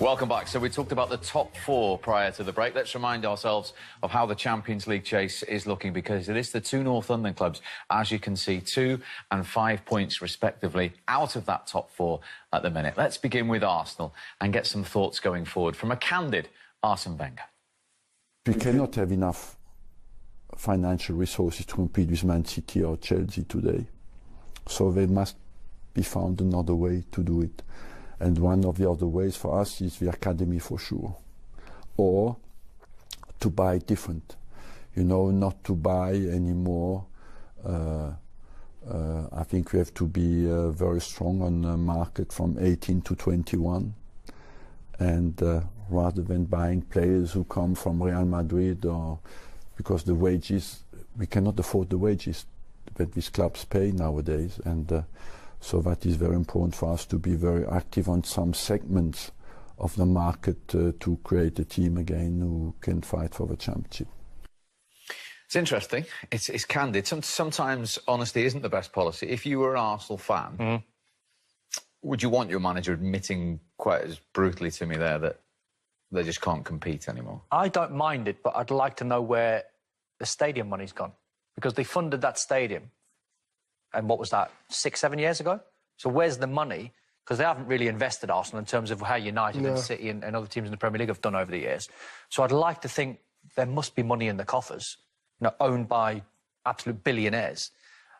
Welcome back. So we talked about the top four prior to the break. Let's remind ourselves of how the Champions League chase is looking, because it is the two North London clubs, as you can see, 2 and 5 points respectively out of that top four at the minute. Let's begin with Arsenal and get some thoughts going forward from a candid Arsene Wenger. We cannot have enough financial resources to compete with Man City or Chelsea today. So there must be found another way to do it. And one of the other ways for us is the academy for sure. Or to buy different. You know, not to buy anymore. I think we have to be very strong on the market from 18 to 21. And rather than buying players who come from Real Madrid, or because the wages, we cannot afford the wages that these clubs pay nowadays. And so that is very important for us to be very active on some segments of the market to create a team again who can fight for the championship. It's interesting. It's candid. Sometimes honesty isn't the best policy. If you were an Arsenal fan, would you want your manager admitting quite as brutally to me there that they just can't compete anymore? I don't mind it, but I'd like to know where the stadium money's gone, because they funded that stadium. And what was that, 6, 7 years ago? So where's the money? Because they haven't really invested Arsenal in terms of how United and City and other teams in the Premier League have done over the years. So I'd like to think there must be money in the coffers, you know, owned by absolute billionaires.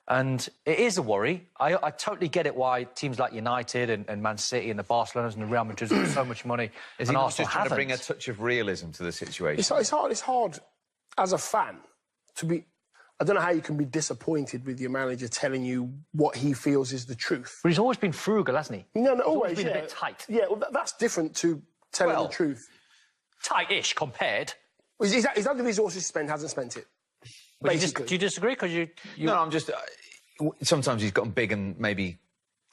And it is a worry. I totally get it why teams like United and Man City and the Barcelonas and the Real Madrid have so much money. Is he not just trying to bring a touch of realism to the situation? It's hard as a fan to be... I don't know how you can be disappointed with your manager telling you what he feels is the truth. But he's always been frugal, hasn't he? No, he's always been a bit tight. Yeah, well, that's different to telling the truth. Tight-ish compared. Well, he's had the resources to spend, hasn't spent it. Do you disagree? Because you... No, I'm just... sometimes he's gotten big and maybe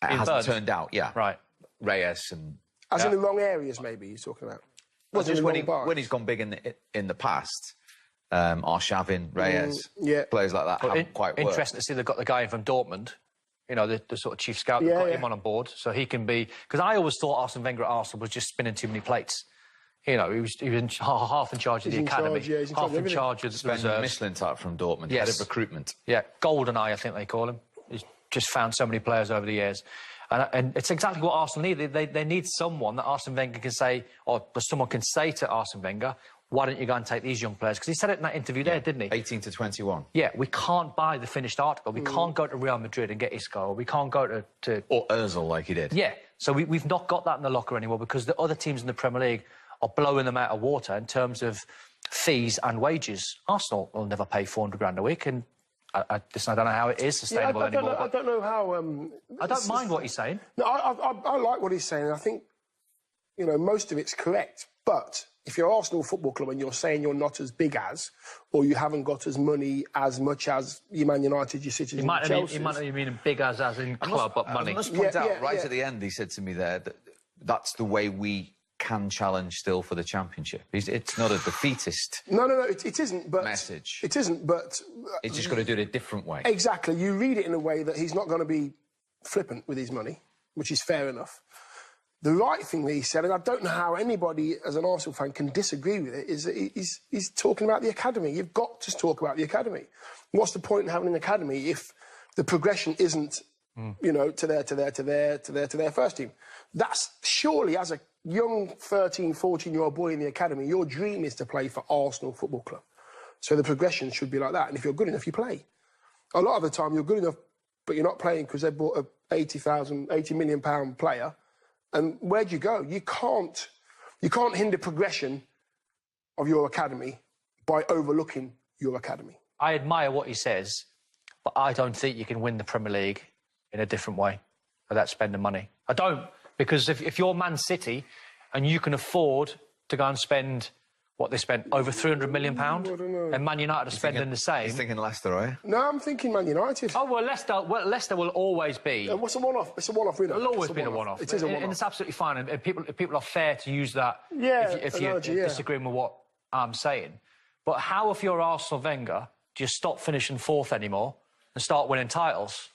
it hasn't turned out, yeah. Right. Reyes and... As in the wrong areas, maybe, he's talking about. Well, just when he's gone big in the past... Arshavin, Reyes, players like that haven't quite worked. Interesting to see they've got the guy in from Dortmund, you know, the sort of chief scout, got him on board, so he can be... Because I always thought Arsene Wenger at Arsenal was just spinning too many plates. You know, he was half in charge of the academy, half in charge of the reserves. Michelin type from Dortmund, head of recruitment. Yeah, Golden Eye, I think they call him. He's just found so many players over the years. And it's exactly what Arsenal need. They need someone that Arsene Wenger can say, or someone can say to Arsene Wenger, why don't you go and take these young players? Because he said it in that interview there, didn't he? 18 to 21. Yeah, we can't buy the finished article. We can't go to Real Madrid and get Isco. Or we can't go to... Or Ozil, like he did. Yeah, so we've not got that in the locker anymore, because the other teams in the Premier League are blowing them out of water in terms of fees and wages. Arsenal will never pay 400 grand a week, and I don't know how it is sustainable anymore. I don't know how... I don't mind what he's saying. No, I like what he's saying. I think, you know, most of it's correct, but... If you're Arsenal Football Club and you're saying you're not as big as, or you haven't got as much as your Man United, your City, and Chelsea... He might not mean big as in club, but money. I must point out, right at the end, he said to me there that that's the way we can challenge still for the Championship. It's not a defeatist it isn't, but... message. It isn't, but... He's just got to do it a different way. Exactly. You read it in a way that he's not going to be flippant with his money, which is fair enough. The right thing that he said, and I don't know how anybody as an Arsenal fan can disagree with it, is that he's talking about the academy. You've got to talk about the academy. What's the point in having an academy if the progression isn't, you know, to their first team? That's surely, as a young 13, 14-year-old boy in the academy, your dream is to play for Arsenal Football Club. So the progression should be like that. And if you're good enough, you play. A lot of the time, you're good enough, but you're not playing because they bought a £80 million player. And where do you go? You can't hinder progression of your academy by overlooking your academy. I admire what he says, but I don't think you can win the Premier League in a different way without spending money. I don't, because if you're Man City and you can afford to go and spend what they spent, over £300 million, and Man United are spending the same. You're thinking Leicester, are you? No, I'm thinking Man United. Oh, well, Leicester will always be... what's a one-off? It's a one-off, really. It'll always be a one-off. It is a one-off. And it's absolutely fine, and people are fair to use that if you're disagreeing with what I'm saying. But how, if you're Arsenal Wenger, do you stop finishing fourth anymore and start winning titles?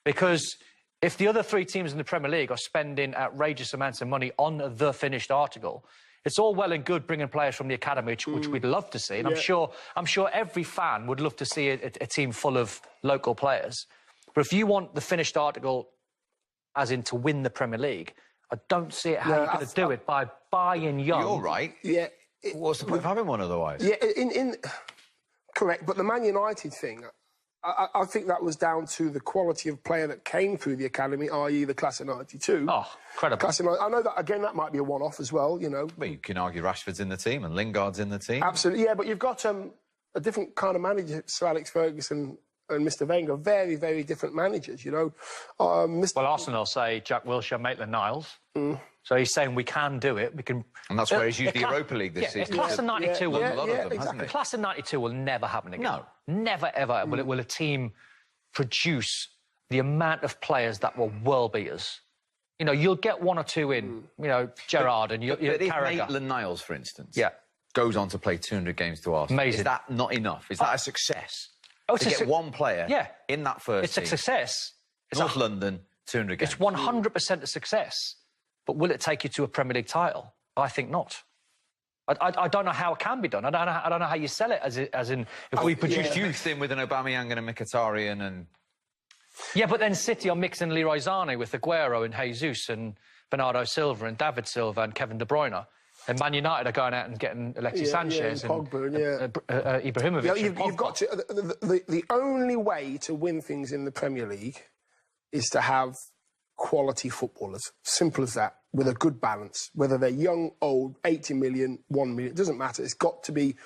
Because If the other 3 teams in the Premier League are spending outrageous amounts of money on the finished article, it's all well and good bringing players from the academy, which we'd love to see. And I'm sure every fan would love to see a team full of local players. But if you want the finished article, as in to win the Premier League, I don't see it how you're going to do it by buying young. You're right. Yeah. What's the point of having one otherwise? Yeah, correct. But the Man United thing, I think that was down to the quality of player that came through the academy, i.e. the class of 92. Oh, incredible. I know that, again, that might be a one-off as well, you know. Well, you can argue Rashford's in the team and Lingard's in the team. Absolutely, yeah, but you've got a different kind of manager, Sir Alex Ferguson and Mr Wenger, very, very different managers, you know. Well, Arsenal say Jack Wilshere, Maitland-Niles. So he's saying we can do it. We can, and that's where he's used the Europa League this season. The class of 92 will... a lot of them, hasn't The it? class of 92 will never happen again. No. Never, ever will a team produce the amount of players that were world beaters. You know, you'll get 1 or 2 in, you know, Gerrard and But if Maitland-Niles, for instance, goes on to play 200 games to Arsenal, amazing. Is that not enough? Is that a success? To get one player in that first team. It's a success. It's North London, 200 games. It's 100% a success. But will it take you to a Premier League title? I think not. I don't know how it can be done. I don't know how you sell it, as in if we produce youth in with an Aubameyang and a Mkhitaryan and... Yeah, but then City are mixing Leroy Sané with Aguero and Jesus and Bernardo Silva and David Silva and Kevin De Bruyne. And Man United are going out and getting Alexis Sanchez and Pogba, Ibrahimovic. Yeah, you've got to... The only way to win things in the Premier League is to have quality footballers. Simple as that, with a good balance. Whether they're young, old, 80 million, 1 million, it doesn't matter. It's got to be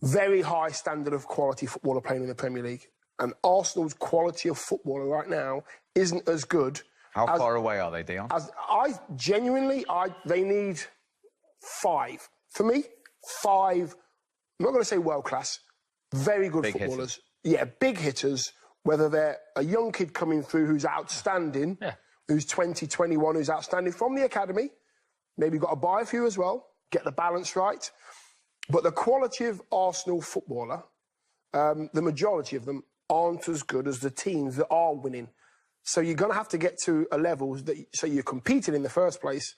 very high standard of quality footballer playing in the Premier League. And Arsenal's quality of footballer right now isn't as good. How far away are they, Dion? They need 5. For me, 5, I'm not going to say world class, very good footballers. Hitters. Yeah, big hitters, whether they're a young kid coming through who's outstanding, who's 20, 21, who's outstanding from the academy. Maybe got to buy a few as well, get the balance right. But the quality of Arsenal footballer, the majority of them aren't as good as the teams that are winning. So you're going to have to get to a level so you're competing in the first place,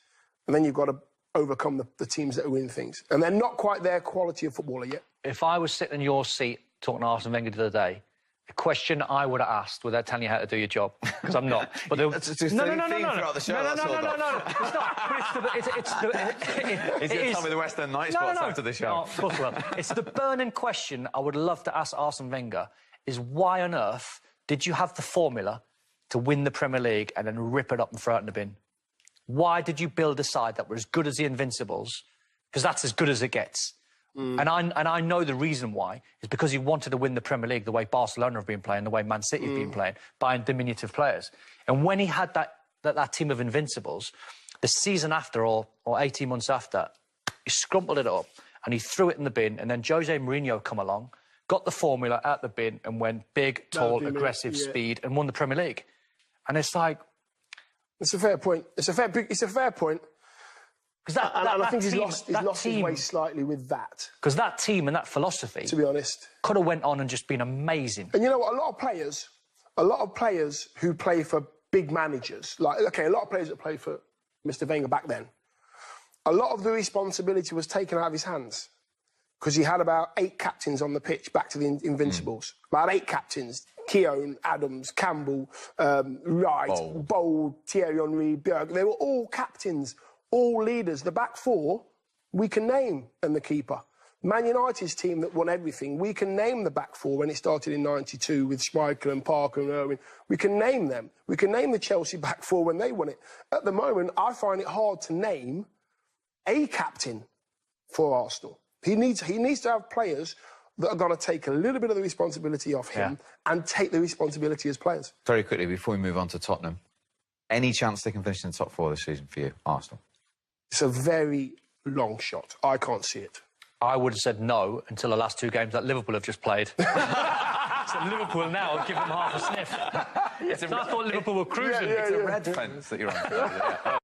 and then you've got to overcome the teams that are winning things. And they're not quite their quality of footballer yet. If I was sitting in your seat talking to Arsene Wenger the other day, the question I would have asked without telling you how to do your job, because I'm not. But no. It's not. He's going to tell me the West End night spots after the show. Oh, of course, well, it's the burning question I would love to ask Arsene Wenger is why on earth did you have the formula to win the Premier League and then rip it up and throw it in the bin? Why did you build a side that were as good as the Invincibles? Because that's as good as it gets. And I know the reason why is because he wanted to win the Premier League the way Barcelona have been playing, the way Man City have been playing, buying diminutive players. And when he had that team of Invincibles, the season after or 18 months after, he scrumpled it up and he threw it in the bin. And then Jose Mourinho come along, got the formula out the bin and went big, tall, aggressive, speed and won the Premier League. And it's like... It's a fair point. It's a fair point. I think he's lost his way slightly with that. Because that team and that philosophy, to be honest, could have went on and just been amazing. And you know what? A lot of players who play for big managers, a lot of players that play for Mr. Wenger back then, a lot of the responsibility was taken out of his hands because he had about 8 captains on the pitch, back to the Invincibles. About 8 captains. Keown, Adams, Campbell, Wright, Bold, Thierry Henry, Bjerg. They were all captains, all leaders. The back 4, we can name, and the keeper. Man United's team that won everything, we can name the back 4 when it started in 92 with Schmeichel and Parker and Irwin. We can name them. We can name the Chelsea back 4 when they won it. At the moment, I find it hard to name a captain for Arsenal. He needs to have players that are going to take a little bit of the responsibility off him and take the responsibility as players. Very quickly, before we move on to Tottenham, any chance they can finish in the top 4 this season for you, Arsenal? It's a very long shot. I can't see it. I would have said no until the last 2 games that Liverpool have just played. So Liverpool now have given them half a sniff. I thought Liverpool were cruising. It's a red fence that you're on.